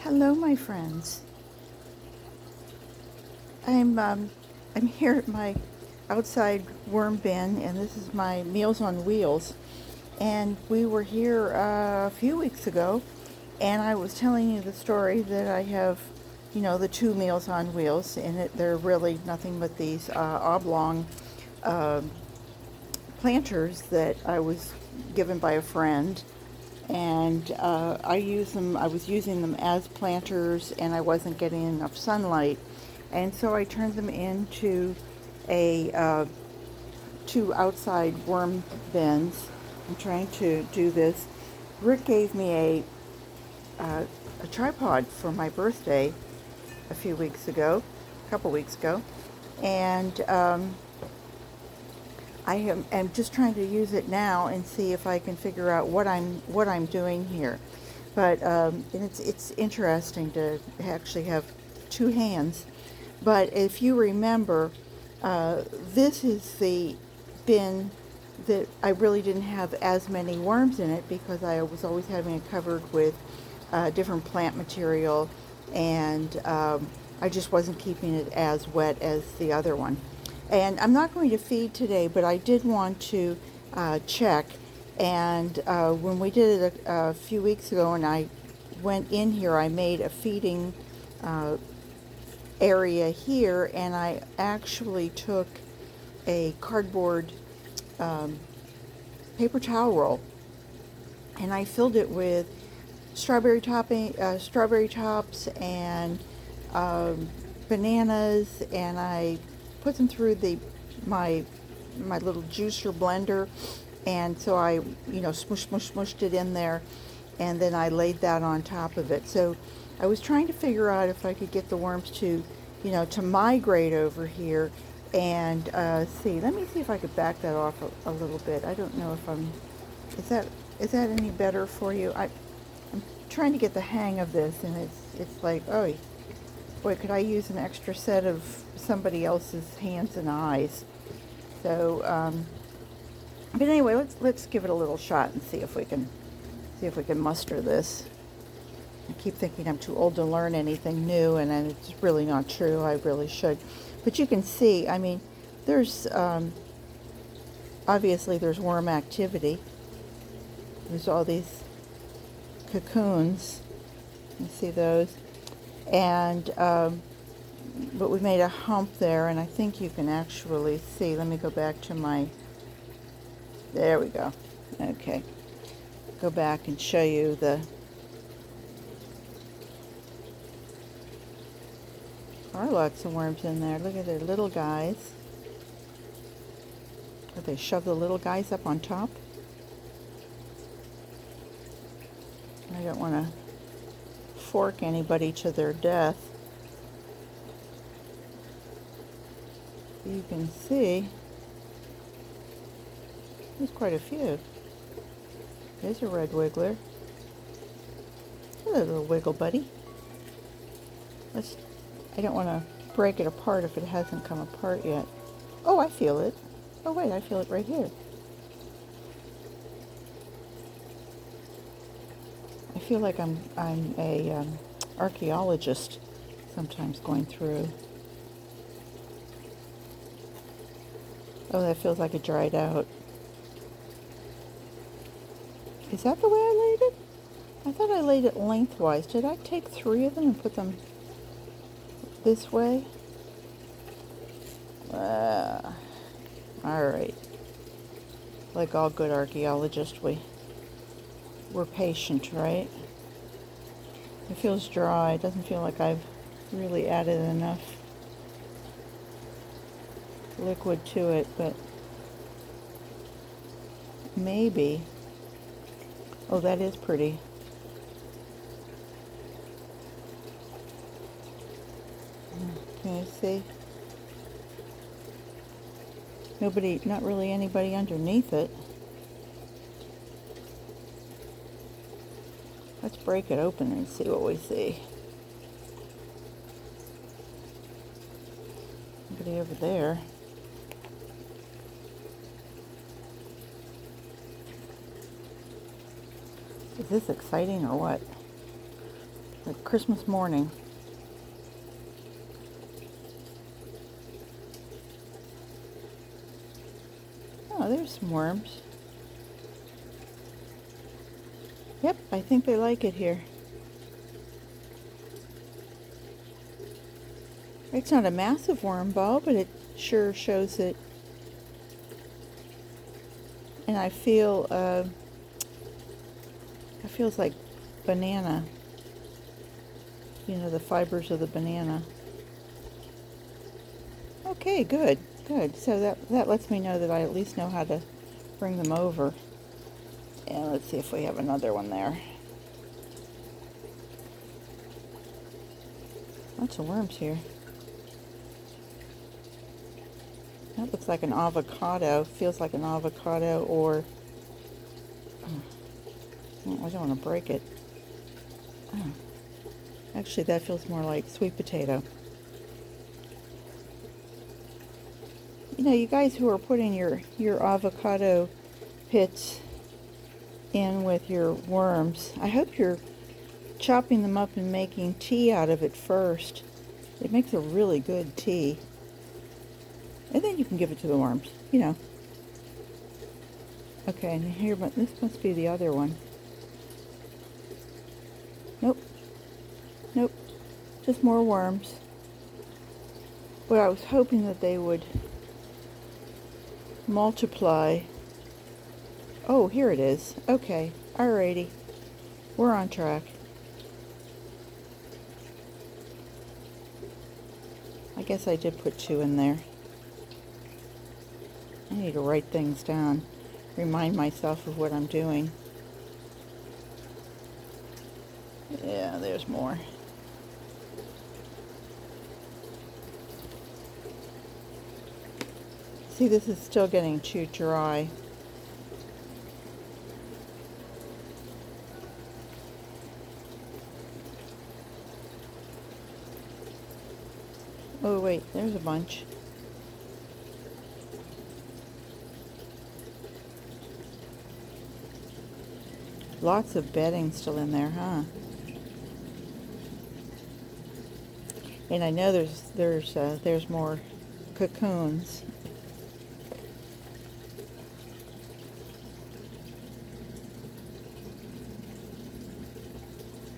Hello, my friends. I'm here at my outside worm bin, and this is my Meals on Wheels. And we were here a few weeks ago, and I was telling you the story that I have, the two Meals on Wheels, and they're really nothing but these oblong uh, planters that I was given by a friend. And I use them. I was using them as planters, and I wasn't getting enough sunlight, and so I turned them into a two outside worm bins. I'm trying to do this. Rick gave me a tripod for my birthday a couple weeks ago, and am just trying to use it now and see if I can figure out what I'm doing here. But and it's interesting to actually have two hands. But if you remember, this is the bin that I really didn't have as many worms in it because I was always having it covered with different plant material, and I just wasn't keeping it as wet as the other one. And I'm not going to feed today, but I did want to check. And when we did it a few weeks ago and I went in here, I made a feeding area here, and I actually took a cardboard paper towel roll, and I filled it with strawberry tops and bananas, and I put them through my little juicer blender, and so I smushed it in there, and then I laid that on top of it. So I was trying to figure out if I could get the worms to migrate over here and see. Let me see if I could back that off a little bit. I don't know if is that any better for you? I'm trying to get the hang of this, and it's like, oh boy, could I use an extra set of somebody else's hands and eyes. So but anyway, let's give it a little shot and see if we can muster this. I keep thinking I'm too old to learn anything new, and it's really not true. I really should. But you can see, I mean, there's obviously there's worm activity. There's all these cocoons. You see those? And but we made a hump there, and I think you can actually see. Let me go back to there we go. Okay. Go back and show you there are lots of worms in there. Look at their little guys. Did they shove the little guys up on top? I don't want to fork anybody to their death. You can see there's quite a few. There's a red wiggler. Hello, little wiggle buddy. I don't want to break it apart if it hasn't come apart yet. Oh, I feel it. Oh wait, I feel it right here. I feel like I'm a archaeologist sometimes going through. Oh, that feels like it dried out. Is that the way I laid it? I thought I laid it lengthwise. Did I take 3 of them and put them this way? All right. Like all good archaeologists, we're patient, right? It feels dry. It doesn't feel like I've really added enough liquid to it, but maybe. Oh, that is pretty. Can you see? Not really anybody underneath it. Let's break it open and see what we see. Nobody over there. Is this exciting or what? like Christmas morning. Oh, there's some worms. Yep, I think they like it here. It's not a massive worm ball, but it sure shows it. And I feel, it feels like banana. You know, the fibers of the banana. Okay, good, good. So that lets me know that I at least know how to bring them over. And let's see if we have another one there. Lots of worms here. That looks like an avocado. Feels like an avocado, or I don't want to break it. Oh. Actually, that feels more like sweet potato. You know, you guys who are putting your avocado pits in with your worms, I hope you're chopping them up and making tea out of it first. It makes a really good tea. And then you can give it to the worms, you know. Okay, and here, but this must be the other one. Nope. Nope. Just more worms. But I was hoping that they would multiply. Oh, here it is. Okay. Alrighty. We're on track. I guess I did put 2 in there. I need to write things down. Remind myself of what I'm doing. Yeah, there's more. See, this is still getting too dry. Oh wait, there's a bunch. Lots of bedding still in there, huh? And I know there's more cocoons.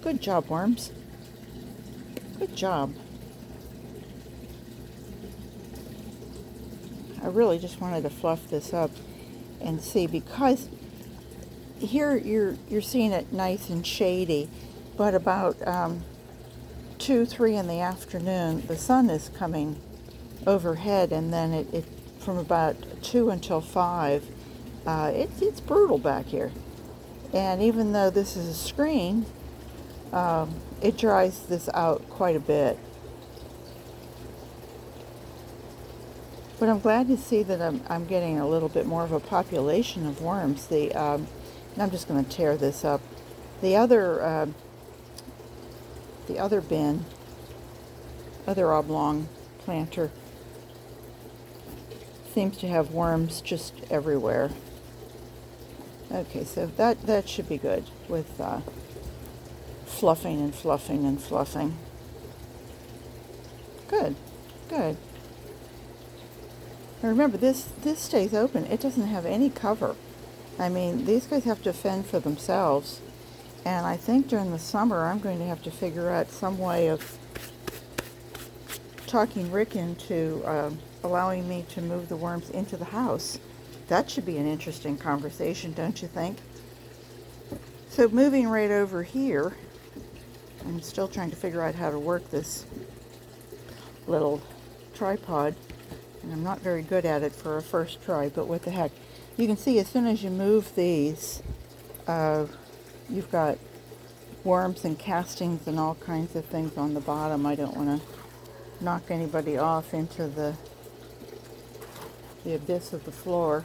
Good job, worms. Good job. I really just wanted to fluff this up and see, because here you're seeing it nice and shady, but about 2-3 in the afternoon the sun is coming overhead, and then it from about 2 until 5 it's brutal back here. And even though this is a screen, it dries this out quite a bit. But I'm glad to see that I'm getting a little bit more of a population of worms. And I'm just going to tear this up. The other bin, other oblong planter, seems to have worms just everywhere. Okay, so that should be good with fluffing and fluffing and fluffing. Good, good. Now remember, this stays open. It doesn't have any cover. I mean, these guys have to fend for themselves. And I think during the summer, I'm going to have to figure out some way of talking Rick into allowing me to move the worms into the house. That should be an interesting conversation, don't you think? So moving right over here, I'm still trying to figure out how to work this little tripod. And I'm not very good at it for a first try, but what the heck. You can see as soon as you move these, you've got worms and castings and all kinds of things on the bottom. I don't want to knock anybody off into the abyss of the floor.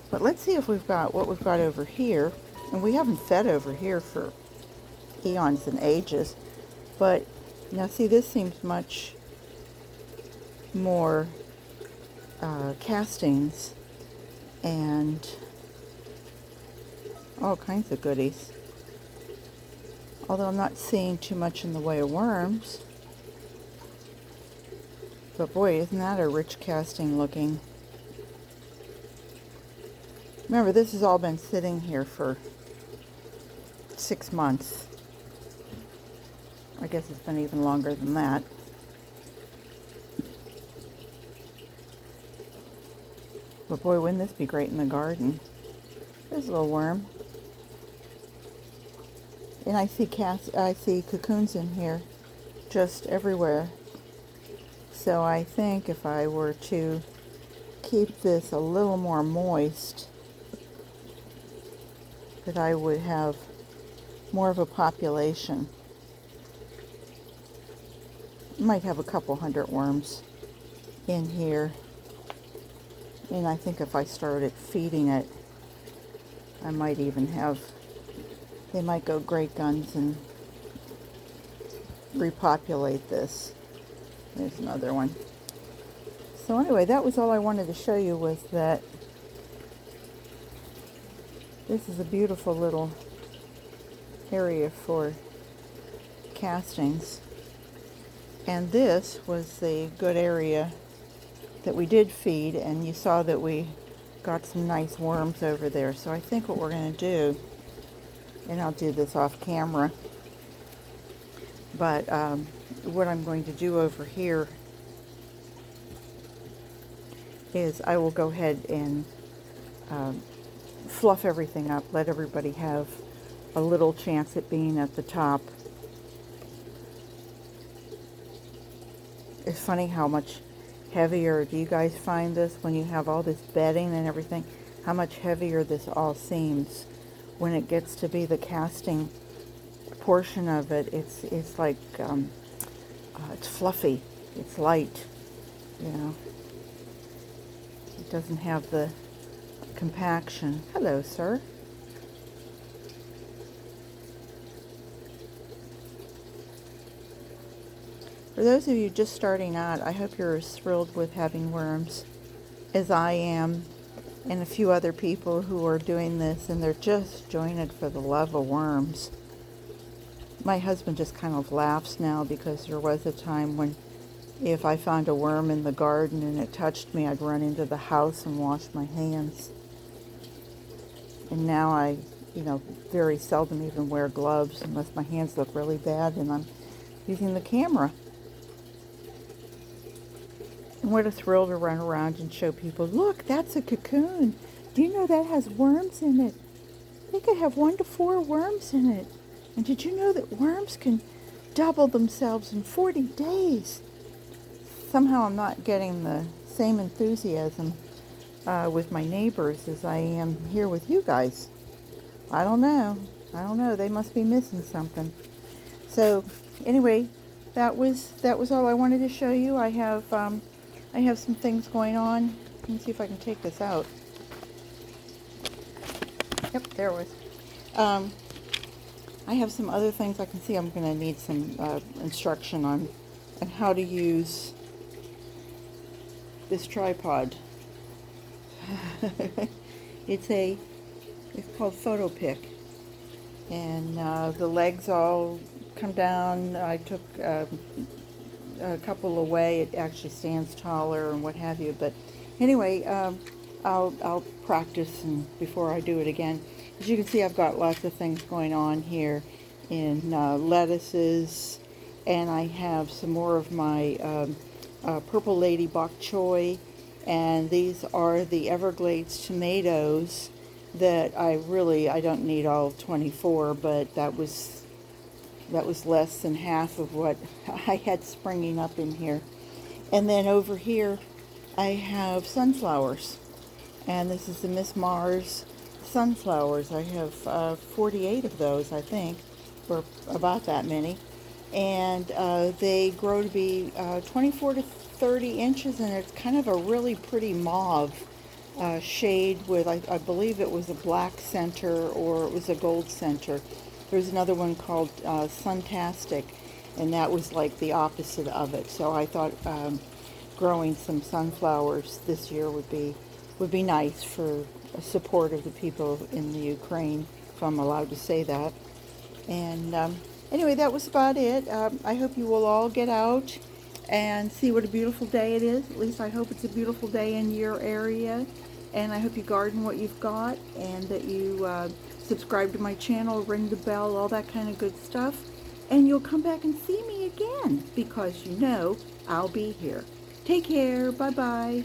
But let's see if we've got what we've got over here. And we haven't fed over here for eons and ages. But now see, this seems much more castings and all kinds of goodies. Although I'm not seeing too much in the way of worms. But boy, isn't that a rich casting looking. Remember, this has all been sitting here for 6 months. I guess it's been even longer than that. But boy, wouldn't this be great in the garden. There's a little worm. And I see cocoons in here just everywhere. So I think if I were to keep this a little more moist, that I would have more of a population. Might have a couple hundred worms in here. And I think if I started feeding it, I might even have, they might go great guns and repopulate this. There's another one. So anyway, that was all I wanted to show you, was that this is a beautiful little area for castings. And this was the good area that we did feed, and you saw that we got some nice worms over there. So I think what we're going to do, and I'll do this off camera, but what I'm going to do over here is I will go ahead and fluff everything up, let everybody have a little chance at being at the top. It's funny how much heavier, do you guys find this when you have all this bedding and everything, how much heavier this all seems when it gets to be the casting portion of it? It's like it's fluffy, it's light, you know. It doesn't have the compaction. Hello, sir. For those of you just starting out, I hope you're as thrilled with having worms as I am, and a few other people who are doing this, and they're just doing it for the love of worms. My husband just kind of laughs now, because there was a time when if I found a worm in the garden and it touched me, I'd run into the house and wash my hands. And now I, very seldom even wear gloves unless my hands look really bad and I'm using the camera. And what a thrill to run around and show people, look, that's a cocoon. Do you know that has worms in it? They could have 1 to 4 worms in it. And did you know that worms can double themselves in 40 days? Somehow I'm not getting the same enthusiasm with my neighbors as I am here with you guys. I don't know. They must be missing something. So anyway, that was all I wanted to show you. I have some things going on. Let me see if I can take this out. Yep, there it was. I have some other things. I can see I'm going to need some instruction on how to use this tripod. It's called Photo Pick, and the legs all come down. I took a couple away. It actually stands taller and what have you. But anyway, I'll practice and before I do it again. As you can see, I've got lots of things going on here in lettuces, and I have some more of my purple lady bok choy, and these are the Everglades tomatoes that I don't need all 24, but that was less than half of what I had springing up in here. And then over here I have sunflowers, and this is the Miss Mars sunflowers. I have 48 of those, I think, or about that many, and they grow to be 24 to 30 inches, and it's kind of a really pretty mauve shade with, I believe it was a black center or it was a gold center. There's another one called Suntastic, and that was like the opposite of it. So I thought growing some sunflowers this year would be nice for support of the people in the Ukraine, if I'm allowed to say that. And Anyway, that was about it. I hope you will all get out and see what a beautiful day it is. At least I hope it's a beautiful day in your area. And I hope you garden what you've got, and that you subscribe to my channel, ring the bell, all that kind of good stuff. And you'll come back and see me again, because you know I'll be here. Take care. Bye-bye.